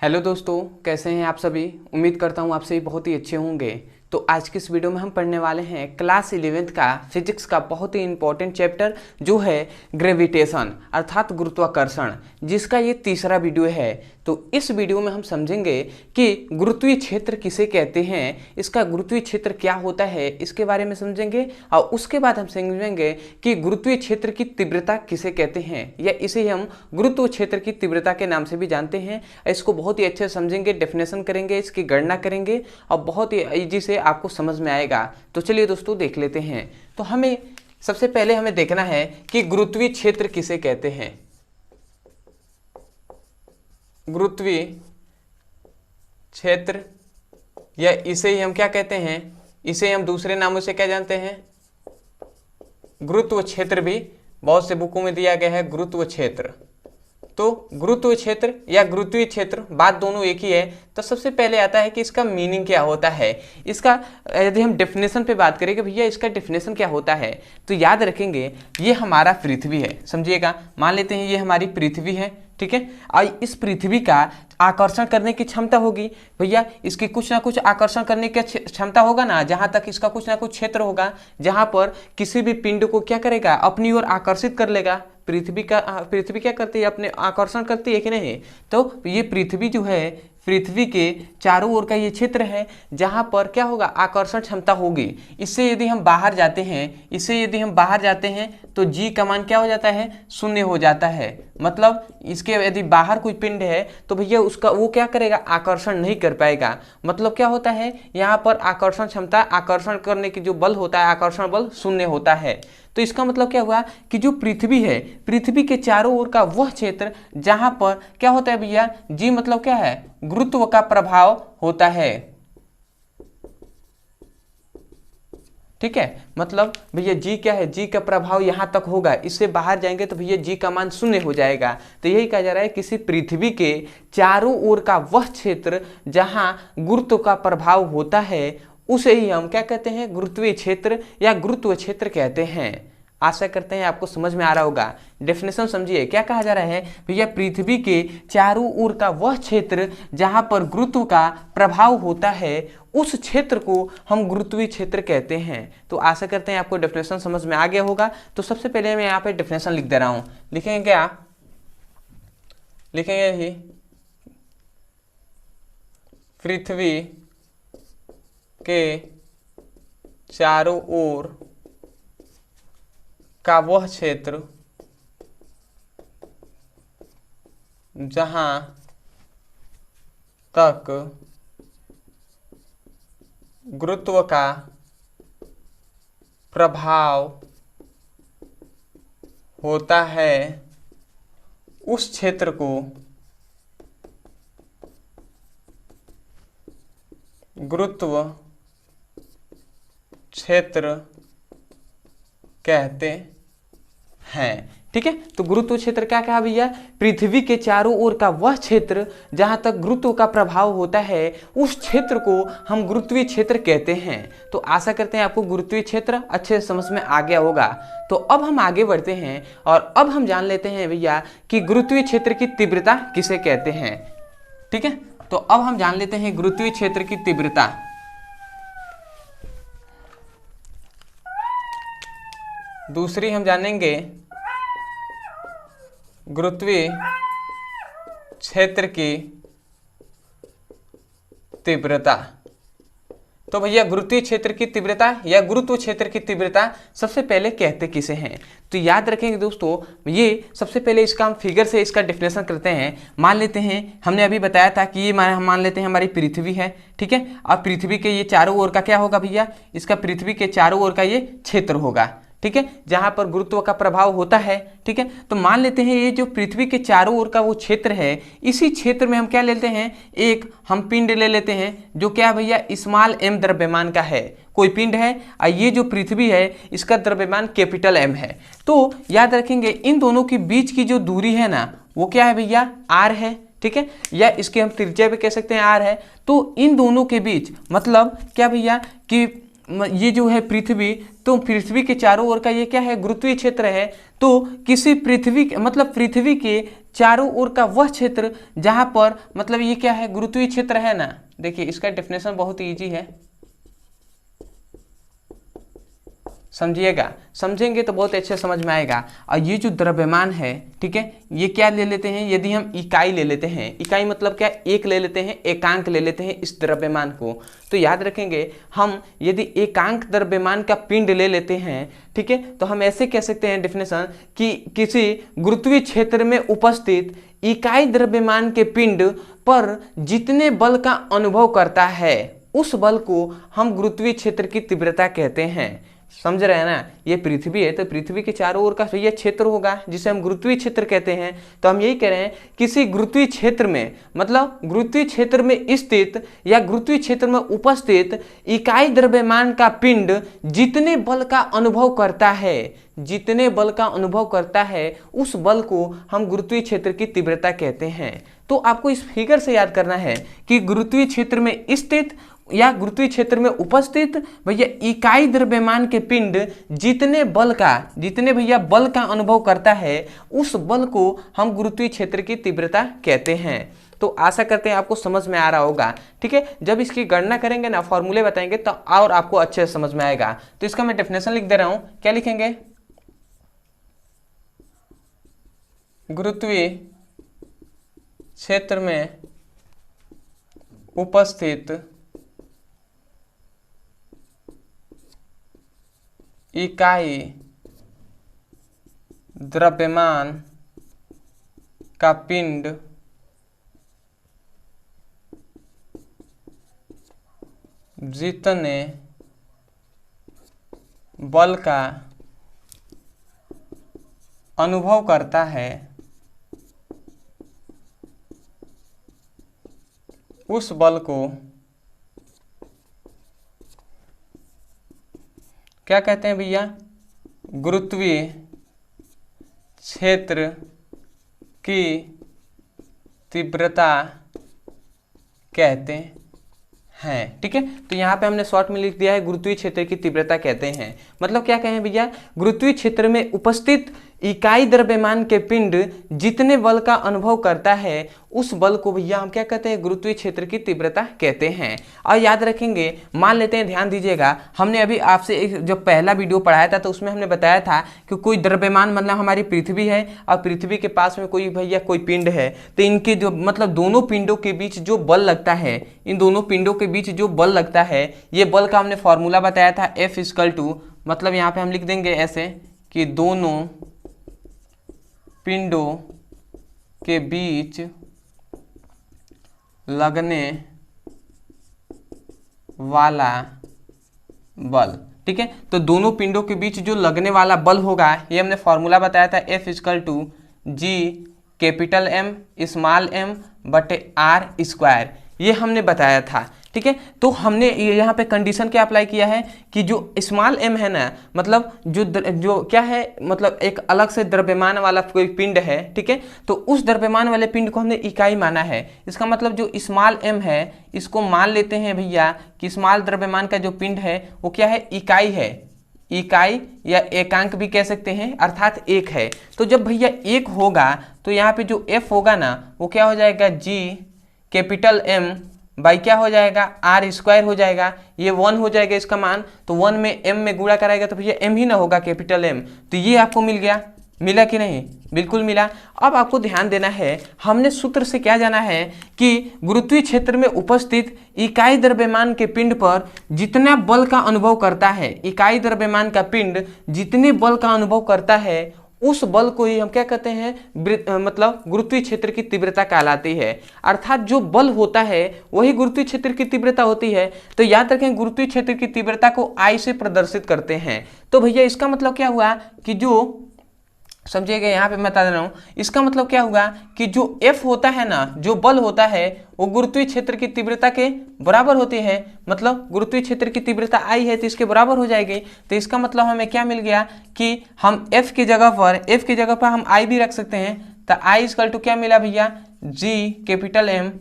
Hello दोस्तों, कैसे हैं आप सभी। उम्मीद करता हूँ आप सभी बहुत ही अच्छे होंगे। तो आज की इस वीडियो में हम पढ़ने वाले हैं क्लास 11th का फिजिक्स का बहुत ही इंपॉर्टेंट चैप्टर जो है ग्रेविटेशन अर्थात गुरुत्वाकर्षण, जिसका ये तीसरा वीडियो है। तो इस वीडियो में हम समझेंगे कि गुरुत्वीय क्षेत्र किसे कहते हैं, इसका गुरुत्वीय क्षेत्र क्या होता है, इसके बारे में समझेंगे। और उसके बाद हम समझेंगे कि गुरुत्वीय क्षेत्र की तीव्रता किसे कहते हैं, या इसे हम गुरुत्व क्षेत्र की तीव्रता के नाम से भी जानते हैं। इसको बहुत ही अच्छे से समझेंगे, डेफिनेशन करेंगे, इसकी गणना करेंगे और बहुत ही ईजी से आपको समझ में आएगा। तो चलिए दोस्तों देख लेते हैं। तो हमें सबसे पहले हमें देखना है कि गुरुत्वीय क्षेत्र किसे कहते हैं। गुरुत्वीय क्षेत्र, या इसे ही हम क्या कहते हैं, इसे हम दूसरे नामों से क्या जानते हैं, गुरुत्व क्षेत्र भी बहुत से बुकों में दिया गया है गुरुत्व क्षेत्र। तो गुरुत्व क्षेत्र या गुरुत्वीय क्षेत्र बात दोनों एक ही है। तो सबसे पहले आता है कि इसका मीनिंग क्या होता है। इसका यदि हम डेफिनेशन पे बात करें कि भैया इसका डेफिनेशन क्या होता है, तो याद रखेंगे ये हमारा पृथ्वी है। समझिएगा, मान लेते हैं ये हमारी पृथ्वी है, ठीक है। और इस पृथ्वी का आकर्षण करने की क्षमता होगी, भैया इसकी कुछ ना कुछ आकर्षण करने की क्षमता होगा ना, जहां तक इसका कुछ ना कुछ क्षेत्र होगा जहां पर किसी भी पिंड को क्या करेगा, अपनी ओर आकर्षित कर लेगा। पृथ्वी क्या करती है, अपने आकर्षण करती है कि नहीं। तो ये पृथ्वी जो है, पृथ्वी के चारों ओर का ये क्षेत्र है जहां पर क्या होगा, आकर्षण क्षमता होगी। इससे यदि हम बाहर जाते हैं तो जी का मान क्या हो जाता है, शून्य हो जाता है। मतलब इसके यदि बाहर कोई पिंड है तो भैया उसका वो क्या करेगा, आकर्षण नहीं कर पाएगा। मतलब क्या होता है, यहाँ पर आकर्षण क्षमता, आकर्षण करने की जो बल होता है, आकर्षण बल शून्य होता है। तो इसका मतलब क्या हुआ कि जो पृथ्वी है, पृथ्वी के चारों ओर का वह क्षेत्र जहां पर क्या होता है भैया, जी मतलब क्या है, गुरुत्व का प्रभाव होता है। ठीक है, मतलब भैया जी क्या है, जी का प्रभाव यहां तक होगा, इससे बाहर जाएंगे तो भैया जी का मान शून्य हो जाएगा। तो यही कहा जा रहा है किसी पृथ्वी के चारों ओर का वह क्षेत्र जहां गुरुत्व का प्रभाव होता है, उसे ही हम क्या कहते हैं, गुरुत्वीय क्षेत्र या गुरुत्व क्षेत्र कहते हैं। आशा करते हैं आपको समझ में आ रहा होगा। डेफिनेशन समझिए, क्या कहा जा रहा है भैया, पृथ्वी के चारों ओर का वह क्षेत्र जहां पर गुरुत्व का प्रभाव होता है, उस क्षेत्र को हम गुरुत्वीय क्षेत्र कहते हैं। तो आशा करते हैं आपको डेफिनेशन समझ में आ गया होगा। तो सबसे पहले मैं यहाँ पे डेफिनेशन लिख दे रहा हूं। लिखेंगे क्या, लिखेंगे ही पृथ्वी के चारों ओर का वह क्षेत्र जहां तक गुरुत्व का प्रभाव होता है, उस क्षेत्र को गुरुत्व क्षेत्र कहते हैं। ठीक है, तो गुरुत्व क्षेत्र क्या कहा भैया, पृथ्वी के चारों ओर का वह क्षेत्र जहां तक गुरुत्व का प्रभाव होता है, उस क्षेत्र को हम गुरुत्वीय क्षेत्र कहते हैं। तो आशा करते हैं आपको गुरुत्वीय क्षेत्र अच्छे से समझ में आ गया होगा। तो अब हम आगे बढ़ते हैं और अब हम जान लेते हैं भैया कि गुरुत्वीय क्षेत्र की तीव्रता किसे कहते हैं। ठीक है, तो अब हम जान लेते हैं गुरुत्वीय क्षेत्र की तीव्रता। दूसरी हम जानेंगे गुरुत्वीय क्षेत्र की तीव्रता। तो भैया गुरुत्वीय क्षेत्र की तीव्रता या गुरुत्व क्षेत्र की तीव्रता सबसे पहले कहते किसे हैं, तो याद रखेंगे दोस्तों, ये सबसे पहले इसका हम फिगर से इसका डेफिनेशन करते हैं। मान लेते हैं, हमने अभी बताया था कि ये मान लेते हैं हमारी पृथ्वी है। ठीक है, अब पृथ्वी के ये चारों ओर का क्या होगा भैया, इसका पृथ्वी के चारों ओर का ये क्षेत्र होगा। ठीक है, जहां पर गुरुत्व का प्रभाव होता है। ठीक है, तो मान लेते हैं ये जो पृथ्वी के चारों ओर का वो क्षेत्र है, इसी क्षेत्र में हम क्या लेते हैं, एक हम पिंड ले लेते हैं जो क्या भैया स्मॉल m द्रव्यमान का है। कोई पिंड है और ये जो पृथ्वी है इसका द्रव्यमान कैपिटल M है। तो याद रखेंगे इन दोनों के बीच की जो दूरी है ना, वो क्या है भैया, r है। ठीक है, या इसके हम त्रिज्या भी कह सकते हैं r है। तो इन दोनों के बीच मतलब क्या भैया कि ये जो है पृथ्वी, तो पृथ्वी के चारों ओर का ये क्या है, गुरुत्वीय क्षेत्र है। तो किसी पृथ्वी मतलब पृथ्वी के चारों ओर का वह क्षेत्र जहां पर मतलब ये क्या है, गुरुत्वीय क्षेत्र है ना। देखिए इसका डेफिनेशन बहुत इजी है, समझिएगा, समझेंगे तो बहुत अच्छे समझ में आएगा। और ये जो द्रव्यमान है, ठीक है, ये क्या ले लेते हैं, यदि हम इकाई ले लेते हैं, इकाई मतलब क्या, एक ले लेते हैं, एकांक ले लेते हैं इस द्रव्यमान को, तो याद रखेंगे हम यदि एकांक द्रव्यमान का पिंड ले लेते हैं, ठीक है, तो हम ऐसे कह सकते हैं डेफिनेशन कि किसी गुरुत्वीय क्षेत्र में उपस्थित इकाई द्रव्यमान के पिंड पर जितने बल का अनुभव करता है उस बल को हम गुरुत्वीय क्षेत्र की तीव्रता कहते हैं। समझ रहे हैं ना, ये पृथ्वी है तो पृथ्वी के चारों ओर का ये क्षेत्र होगा जिसे हम गुरुत्वीय क्षेत्र कहते हैं। तो हम यही कह रहे हैं किसी गुरुत्वीय क्षेत्र में मतलब गुरुत्वीय क्षेत्र में स्थित या गुरुत्वीय क्षेत्र में उपस्थित इकाई द्रव्यमान का पिंड जितने बल का अनुभव करता है, जितने बल का अनुभव करता है उस बल को हम गुरुत्वीय क्षेत्र की तीव्रता कहते हैं। तो आपको इस फिगर से याद करना है कि गुरुत्वीय क्षेत्र में स्थित या गुरुत्वीय क्षेत्र में उपस्थित भैया इकाई द्रव्यमान के पिंड जितने भैया बल का अनुभव करता है उस बल को हम गुरुत्वीय क्षेत्र की तीव्रता कहते हैं। तो आशा करते हैं आपको समझ में आ रहा होगा, ठीक है। जब इसकी गणना करेंगे ना, फॉर्मूले बताएंगे तो और आपको अच्छे से समझ में आएगा। तो इसका मैं डेफिनेशन लिख दे रहा हूं, क्या लिखेंगे, गुरुत्वीय क्षेत्र में उपस्थित इकाई द्रव्यमान का पिंड जितने बल का अनुभव करता है उस बल को क्या कहते हैं भैया, गुरुत्वीय क्षेत्र की तीव्रता कहते हैं, ठीक है। तो यहाँ पे हमने शॉर्ट में लिख दिया है गुरुत्वीय क्षेत्र की तीव्रता कहते हैं। मतलब क्या कहें भैया, गुरुत्वीय क्षेत्र में उपस्थित इकाई द्रव्यमान के पिंड जितने बल का अनुभव करता है उस बल को भैया हम क्या कहते हैं, गुरुत्वीय क्षेत्र की तीव्रता कहते हैं। और याद रखेंगे, मान लेते हैं, ध्यान दीजिएगा, हमने अभी आपसे एक जो पहला वीडियो पढ़ाया था तो उसमें हमने बताया था कि कोई द्रव्यमान मतलब हमारी पृथ्वी है और पृथ्वी के पास में कोई भैया कोई पिंड है, तो इनके जो मतलब दोनों पिंडों के बीच जो बल लगता है, इन दोनों पिंडों के बीच जो बल लगता है, ये बल का हमने फॉर्मूला बताया था F = मतलब यहाँ पे हम लिख देंगे ऐसे कि दोनों पिंडों के बीच लगने वाला बल, ठीक है। तो दोनों पिंडों के बीच जो लगने वाला बल होगा, ये हमने फॉर्मूला बताया था F = G(m)r², ये हमने बताया था, ठीक है। तो हमने यहाँ पे कंडीशन क्या अप्लाई किया है कि जो स्मॉल m है ना, मतलब जो क्या है, मतलब एक अलग से द्रव्यमान वाला कोई पिंड है, ठीक है, तो उस द्रव्यमान वाले पिंड को हमने इकाई माना है। इसका मतलब जो स्मॉल m है इसको मान लेते हैं भैया कि स्मॉल द्रव्यमान का जो पिंड है वो क्या है, इकाई है, इकाई या एकांक भी कह सकते हैं, अर्थात एक है। तो जब भैया एक होगा तो यहाँ पे जो f होगा ना वो क्या हो जाएगा, G(m) बाई क्या हो जाएगा, r² हो जाएगा, ये 1 हो जाएगा इसका मान, तो 1 में m में गुणा कराएगा तो भैया m ही ना होगा, M। तो ये आपको मिल गया, मिला कि नहीं, बिल्कुल मिला। अब आपको ध्यान देना है, हमने सूत्र से क्या जाना है कि गुरुत्वीय क्षेत्र में उपस्थित इकाई द्रव्यमान के पिंड पर जितना बल का अनुभव करता है, इकाई द्रव्यमान का पिंड जितने बल का अनुभव करता है उस बल को ही हम क्या कहते हैं, मतलब गुरुत्वीय क्षेत्र की तीव्रता कहलाती है। अर्थात जो बल होता है वही गुरुत्वीय क्षेत्र की तीव्रता होती है। तो याद रखें, गुरुत्वीय क्षेत्र की तीव्रता को I से प्रदर्शित करते हैं। तो भैया इसका मतलब क्या हुआ कि जो समझिएगा, यहाँ पे मैं बता रहा हूँ, इसका मतलब क्या होगा कि जो F होता है ना, जो बल होता है वो गुरुत्वीय क्षेत्र की तीव्रता के बराबर होती है। मतलब गुरुत्वीय क्षेत्र की तीव्रता I है तो इसके बराबर हो जाएगी। तो इसका मतलब हमें क्या मिल गया कि हम F की जगह पर हम I भी रख सकते हैं। तो I = क्या मिला भैया, G(m)/r²,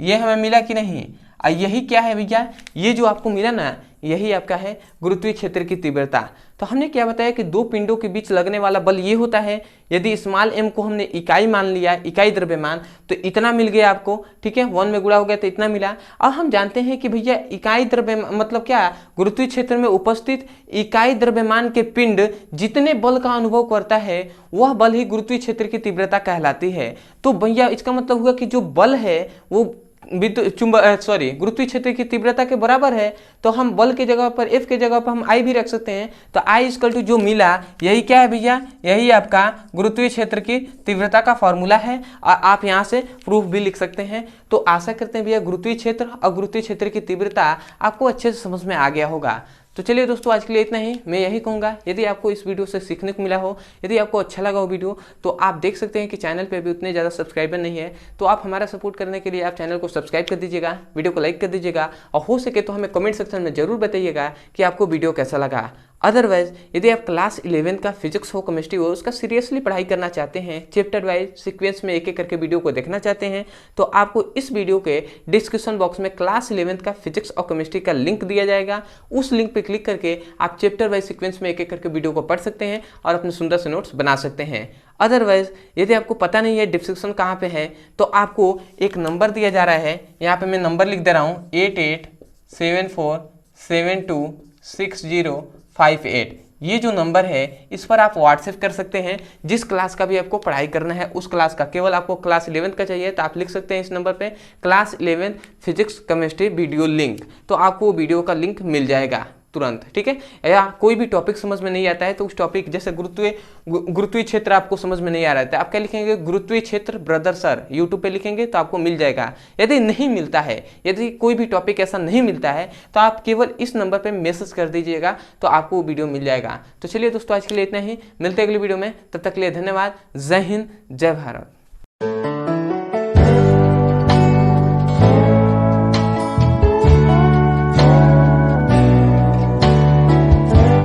ये हमें मिला कि नहीं। और यही क्या है भैया, ये जो आपको मिला ना, यही आपका है गुरुत्वीय क्षेत्र की तीव्रता। तो हमने क्या बताया कि दो पिंडों के बीच लगने वाला बल ये होता है। यदि स्मॉल m को हमने इकाई मान लिया, इकाई द्रव्यमान, तो इतना मिल गया आपको, ठीक है, 1 में गुणा हो गया तो इतना मिला। अब हम जानते हैं कि भैया इकाई द्रव्यमान मतलब क्या, गुरुत्वीय क्षेत्र में उपस्थित इकाई द्रव्यमान के पिंड जितने बल का अनुभव करता है वह बल ही गुरुत्वीय क्षेत्र की तीव्रता कहलाती है। तो भैया इसका मतलब हुआ कि जो बल है वो गुरुत्वीय क्षेत्र की तीव्रता के बराबर है। तो हम बल के जगह पर F के जगह पर हम I भी रख सकते हैं। तो I इक्वल टू जो मिला यही क्या है भैया, यही आपका गुरुत्वीय क्षेत्र की तीव्रता का फॉर्मूला है और आप यहाँ से प्रूफ भी लिख सकते हैं। तो आशा करते हैं भैया गुरुत्वीय क्षेत्र और गुरुत्वीय क्षेत्र की तीव्रता आपको अच्छे से समझ में आ गया होगा। तो चलिए दोस्तों, आज के लिए इतना ही। मैं यही कहूँगा, यदि आपको इस वीडियो से सीखने को मिला हो, यदि आपको अच्छा लगा हो वीडियो, तो आप देख सकते हैं कि चैनल पे अभी उतने ज़्यादा सब्सक्राइबर नहीं है। तो आप हमारा सपोर्ट करने के लिए आप चैनल को सब्सक्राइब कर दीजिएगा, वीडियो को लाइक कर दीजिएगा और हो सके तो हमें कमेंट सेक्शन में जरूर बताइएगा कि आपको वीडियो कैसा लगा। अदरवाइज यदि आप क्लास 11 का फिजिक्स हो, केमिस्ट्री हो, उसका सीरियसली पढ़ाई करना चाहते हैं, चैप्टर वाइज सीक्वेंस में एक एक करके वीडियो को देखना चाहते हैं, तो आपको इस वीडियो के डिस्क्रिप्शन बॉक्स में क्लास 11 का फिजिक्स और केमिस्ट्री का लिंक दिया जाएगा। उस लिंक पर क्लिक करके आप चैप्टर वाइज सीक्वेंस में एक एक करके वीडियो को पढ़ सकते हैं और अपने सुंदर से नोट्स बना सकते हैं। अदरवाइज यदि आपको पता नहीं है डिस्क्रिप्शन कहाँ पे है, तो आपको एक नंबर दिया जा रहा है, यहाँ पे मैं नंबर लिख दे रहा हूँ 8874726058। ये जो नंबर है इस पर आप व्हाट्सएप कर सकते हैं। जिस क्लास का भी आपको पढ़ाई करना है उस क्लास का, केवल आपको क्लास 11 का चाहिए तो आप लिख सकते हैं इस नंबर पे class 11 physics chemistry video link, तो आपको वीडियो का लिंक मिल जाएगा तुरंत, ठीक है। या कोई भी टॉपिक समझ में नहीं आता है तो उस टॉपिक, जैसे गुरुत्वीय क्षेत्र आपको समझ में नहीं आ रहा है तो आप क्या लिखेंगे, गुरुत्वीय क्षेत्र ब्रदर सर, यूट्यूब पे लिखेंगे तो आपको मिल जाएगा। यदि नहीं मिलता है, यदि कोई भी टॉपिक ऐसा नहीं मिलता है तो आप केवल इस नंबर पर मैसेज कर दीजिएगा तो आपको वीडियो मिल जाएगा। तो चलिए दोस्तों, आज के लिए इतना ही, मिलते हैं अगली वीडियो में, तब तक के लिए धन्यवाद। जय हिंद, जय भारत।